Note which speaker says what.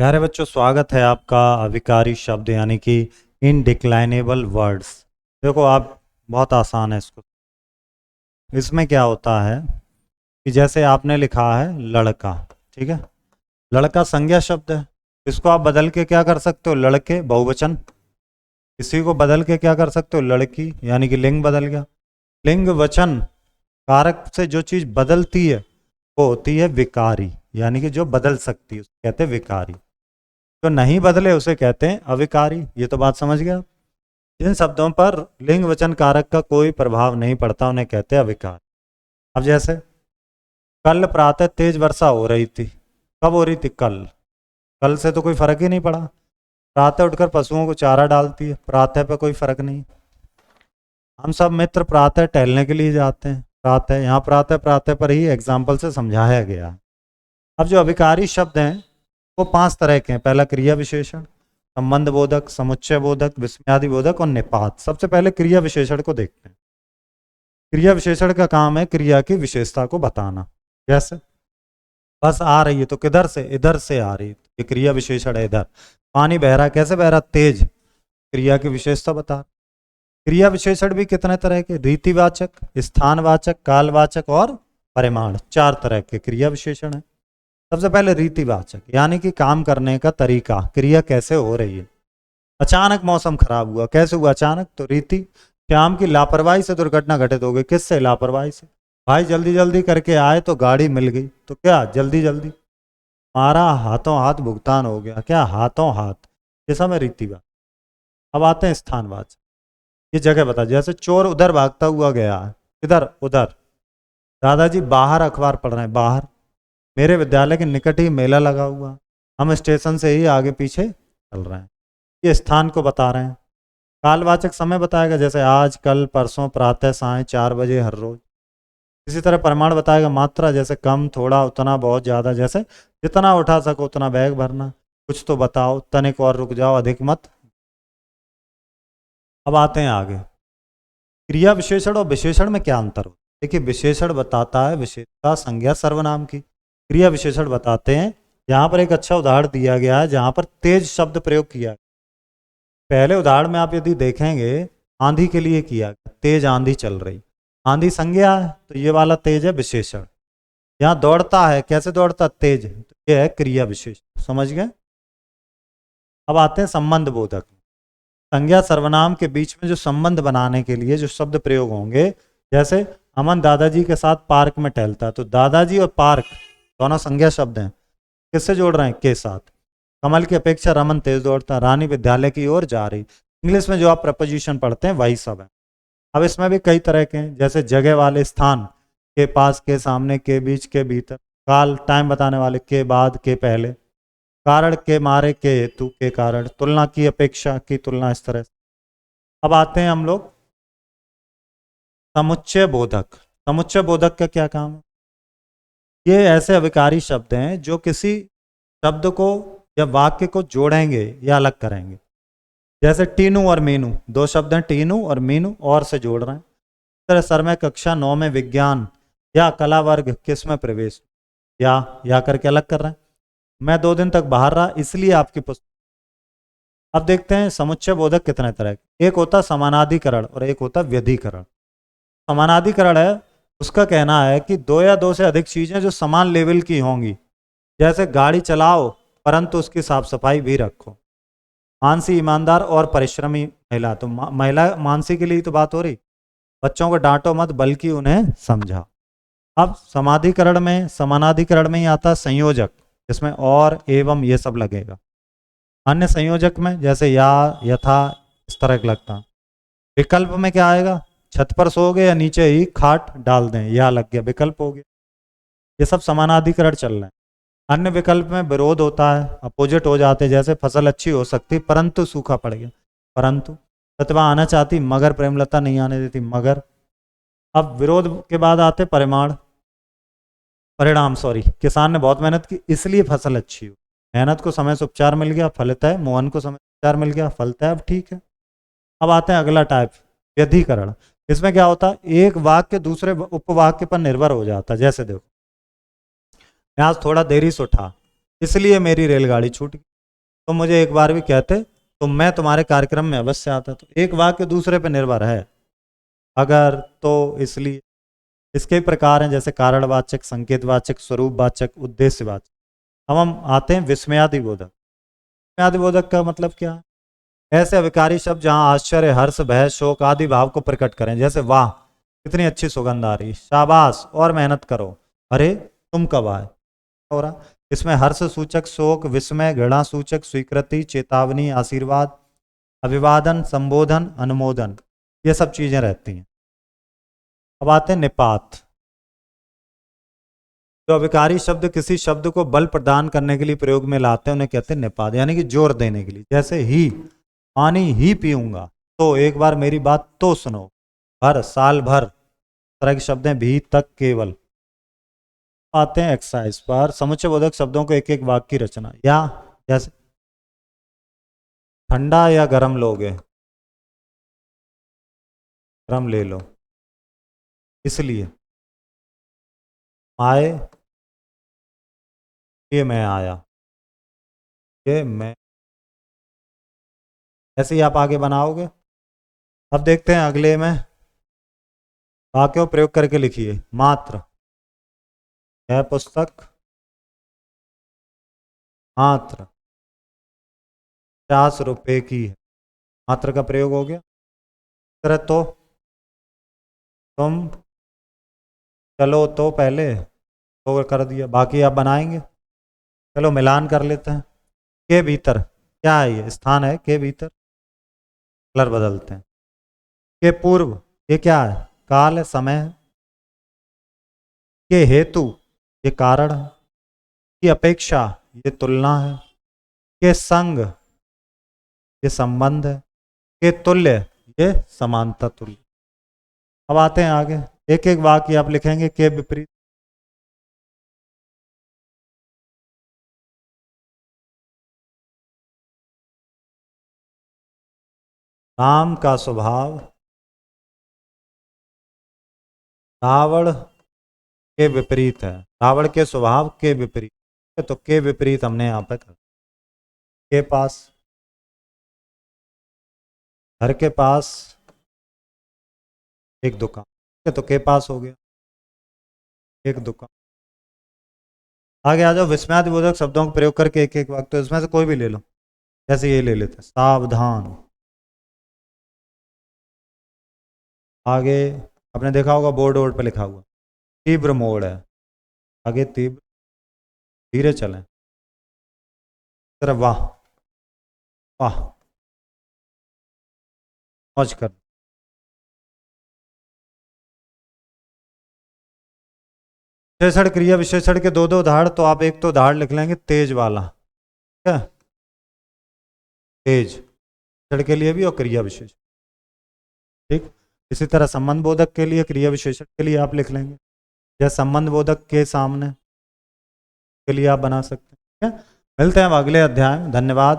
Speaker 1: प्यारे बच्चों, स्वागत है आपका अविकारी शब्द यानी कि इनडिक्लाइनेबल वर्ड्स। देखो आप, बहुत आसान है इसको। इसमें क्या होता है कि जैसे आपने लिखा है लड़का, ठीक है, लड़का संज्ञा शब्द है। इसको आप बदल के क्या कर सकते हो, लड़के बहुवचन। इसी को बदल के क्या कर सकते हो, लड़की, यानी कि लिंग बदल गया। लिंग वचन कारक से जो चीज बदलती है वो होती है विकारी, यानी कि जो बदल सकती है उसे कहते हैं विकारी। जो नहीं बदले उसे कहते हैं अविकारी। ये तो बात समझ गया। जिन शब्दों पर लिंग वचन कारक का कोई प्रभाव नहीं पड़ता उन्हें कहते हैं अविकार। अब जैसे कल प्रातः तेज वर्षा हो रही थी। कब हो रही थी, कल। कल से तो कोई फर्क ही नहीं पड़ा। प्रातः उठकर पशुओं को चारा डालती है, प्रातः पे कोई फर्क नहीं। हम सब मित्र प्रातः टहलने के लिए जाते हैं। प्रातः, यहाँ प्रातः प्रातः पर ही एग्जाम्पल से समझाया गया। अब जो अविकारी शब्द हैं वो 5 तरह के हैं। पहला क्रिया विशेषण, संबंध बोधक, समुच्चय बोधक, विस्मयादि बोधक और निपात। सबसे पहले क्रिया विशेषण को देखते हैं। क्रिया विशेषण का काम है क्रिया की विशेषता को बताना। जैसे बस आ रही है तो किधर से, इधर से आ रही है, ये क्रिया विशेषण है। इधर पानी बह रहा, कैसे बह रहा, तेज, क्रिया की विशेषता बता। क्रिया विशेषण भी कितने तरह के, रीतिवाचक, स्थानवाचक, कालवाचक और परिमाण, 4 तरह के क्रिया विशेषण है। सबसे पहले रीतिवाचक, यानी कि काम करने का तरीका, क्रिया कैसे हो रही है। अचानक मौसम खराब हुआ, कैसे हुआ अचानक, तो रीति। श्याम की लापरवाही से दुर्घटना घटित हो गई, किससे, लापरवाही से। भाई जल्दी जल्दी करके आए तो गाड़ी मिल गई, तो क्या, जल्दी जल्दी। हमारा हाथों हाथ भुगतान हो गया, क्या, हाथों हाथ। ये सब है रीतिवाचक। अब आते हैं स्थानवाचक। ये जगह बता, जैसे चोर उधर भागता हुआ गया, इधर उधर। दादाजी बाहर अखबार पढ़ रहे हैं, बाहर। मेरे विद्यालय के निकट ही मेला लगा हुआ, हम स्टेशन से ही आगे पीछे चल रहे हैं। ये स्थान को बता रहे हैं। कालवाचक समय बताएगा, जैसे आज, कल, परसों, प्रातः, साय, 4 बजे, हर रोज। इसी तरह परिमाण बताएगा, मात्रा, जैसे कम, थोड़ा, उतना, बहुत, ज्यादा। जैसे जितना उठा सको उतना बैग भरना। कुछ तो बताओ, तनिक और रुक जाओ, अधिक मत। अब आते हैं आगे। क्रिया विशेषण और विशेषण में क्या अंतर हो। देखिए, विशेषण बताता है विशेषता, संज्ञा, सर्वनाम की। क्रिया विशेषण बताते हैं। यहाँ पर एक अच्छा उदाहरण दिया गया है जहाँ पर तेज शब्द प्रयोग किया। पहले उदाहरण में आप यदि देखेंगे, आंधी के लिए किया, तेज आंधी चल रही। आंधी संज्ञा है तो ये वाला तेज है विशेषण। यहाँ दौड़ता है, कैसे दौड़ता, तेज, तो ये है क्रिया विशेषण। समझ गए। अब आते हैं संबंध बोधक। संज्ञा सर्वनाम के बीच में जो संबंध बनाने के लिए जो शब्द प्रयोग होंगे, जैसे अमन दादाजी के साथ पार्क में टहलता, तो दादाजी और पार्क दोनों संज्ञा शब्द हैं। किससे जोड़ रहे हैं, के साथ। कमल की अपेक्षा रमन तेज दौड़ता, रानी विद्यालय की ओर जा रही। इंग्लिश में जो आप प्रपोजिशन पढ़ते हैं वही सब है। अब इसमें भी कई तरह के हैं, जैसे जगह वाले, स्थान, के पास, के सामने, के बीच, के भीतर। काल, टाइम बताने वाले, के बाद, के पहले। कारण, के मारे, के हेतु, के कारण। तुलना की अपेक्षा, की तुलना, इस तरह से। अब आते हैं हम लोग समुच्चय बोधक। समुच्चय बोधक का क्या काम है। ये ऐसे अविकारी शब्द हैं जो किसी शब्द को या वाक्य को जोड़ेंगे या अलग करेंगे। जैसे टीनू और मीनू, 2 शब्द हैं, टीनू और मीनू, और से जोड़ रहे हैं। इस तरह सर में कक्षा 9 में विज्ञान या कला वर्ग किस में प्रवेश, या करके अलग कर रहे हैं। मैं 2 दिन तक बाहर रहा इसलिए आपकी पुस्तक। अब देखते हैं समुच्चय बोधक कितने तरह के। एक होता समानाधिकरण और एक होता व्यधिकरण। समानाधिकरण है, उसका कहना है कि 2 या 2 से अधिक चीजें जो समान लेवल की होंगी। जैसे गाड़ी चलाओ परंतु उसकी साफ सफाई भी रखो। मानसी ईमानदार और परिश्रमी महिला, तो महिला मानसी के लिए तो बात हो रही। बच्चों को डांटो मत बल्कि उन्हें समझाओ। अब समाधिकरण में, समानाधिकरण में ही आता संयोजक, जिसमें और, एवं ये सब लगेगा। अन्य संयोजक में जैसे या, यथा, इस तरह का लगता। विकल्प में क्या आएगा, छत पर सोओगे या नीचे ही खाट डाल दें, या लग गया, विकल्प हो गया। ये सब समानाधिकरण चल रहे हैं। अन्य विकल्प में विरोध होता है, अपोजिट हो जाते, जैसे फसल अच्छी हो सकती परंतु सूखा पड़ गया, परंतु। प्रतिभा आना चाहती मगर प्रेमलता नहीं आने देती, मगर। अब विरोध के बाद आते परिमाण, परिणाम, सॉरी। किसान ने बहुत मेहनत की इसलिए फसल अच्छी हो। मेहनत को समय से उपचार मिल गया, फलतः। मोहन को समय से उपचार मिल गया, फलतः। अब ठीक है। अब आते हैं अगला टाइप, व्यधिकरण। इसमें क्या होता है, एक वाक्य दूसरे उपवाक्य पर निर्भर हो जाता है। जैसे देखो, मैं आज थोड़ा देरी से उठा इसलिए मेरी रेलगाड़ी छूट गई। तुम मुझे एक बार भी कहते तो मैं तुम्हारे कार्यक्रम में अवश्य आता। तो एक वाक्य दूसरे पर निर्भर है, अगर तो इसलिए। इसके प्रकार हैं जैसे कारणवाचक, संकेतवाचक, स्वरूपवाचक, उद्देश्यवाचक। अब हम आते हैं विस्मयादिबोधक। विस्मयादिबोधक का मतलब क्या है? ऐसे अविकारी शब्द जहां आश्चर्य, हर्ष, भय, शोक आदि भाव को प्रकट करें। जैसे वाह कितनी अच्छी सुगंध आ रही, शाबाश और मेहनत करो, अरे तुम कब आए, हो रहा। इसमें हर्ष सूचक शोक, विस्मय, घृणा सूचक स्वीकृति, चेतावनी, आशीर्वाद, अभिवादन, संबोधन, अनुमोदन, ये सब चीजें रहती हैं। अब आते हैं निपात। जो अविकारी शब्द किसी शब्द को बल प्रदान करने के लिए प्रयोग में लाते हैं उन्हें कहते हैं निपात, यानी कि जोर देने के लिए। जैसे ही, पानी ही पीऊंगा, तो एक बार मेरी बात तो सुनो, भर, साल भर, तरह के शब्द हैं, भी, तक, केवल। आते हैं एक्सरसाइज पर। समुच्चय बोधक शब्दों को एक एक वाक्य की रचना। या जैसे ठंडा या गर्म लोगे, गर्म ले लो, इसलिए आए, ये मैं आया, ये मैं। ऐसे ही आप आगे बनाओगे। अब देखते हैं अगले में, वाक्यों प्रयोग करके लिखिए। मात्र, यह पुस्तक मात्र 50 रुपए की है। मात्र का प्रयोग हो गया। तरह तो, तुम चलो, तो पहले तो कर दिया, बाकी आप बनाएंगे। चलो मिलान कर लेते हैं। के भीतर, क्या है ये, स्थान है, के भीतर। कलर बदलते हैं। के पूर्व, ये क्या है, काल है, समय है। के हेतु, ये कारण है। की अपेक्षा, ये तुलना है। के संग, ये संबंध है। के तुल्य, ये समानता तुल्य। अब आते हैं आगे, एक एक वाक्य आप लिखेंगे। के विपरीत, राम का स्वभाव रावण के विपरीत है। रावण के स्वभाव के विपरीत है, तो के विपरीत हमने यहाँ पे कर। के पास, घर के पास एक दुकान, तो के पास हो गया एक दुकान। आगे आ जाओ। विस्मयादिबोधक शब्दों का प्रयोग करके एक एक वाक्य, तो इसमें से कोई भी ले लो। जैसे ये ले लेते हैं, सावधान। आगे आपने देखा होगा बोर्ड वोर्ड पे लिखा हुआ, तीव्र मोड़ है। आगे तीव्र, धीरे चलें। तरह वाह, वाह, मौज कर। विशेषण क्रिया विशेषण के दो दो उदाहरण, तो आप एक तो उदाहरण लिख लेंगे तेज वाला, क्या, तेज विशेषण के लिए भी और क्रिया विशेषण, ठीक। इसी तरह संबंध बोधक के लिए, क्रिया विशेषण के लिए आप लिख लेंगे, या संबंध बोधक के सामने के लिए आप बना सकते हैं। ठीक है, मिलते हैं अब अगले अध्याय में। धन्यवाद।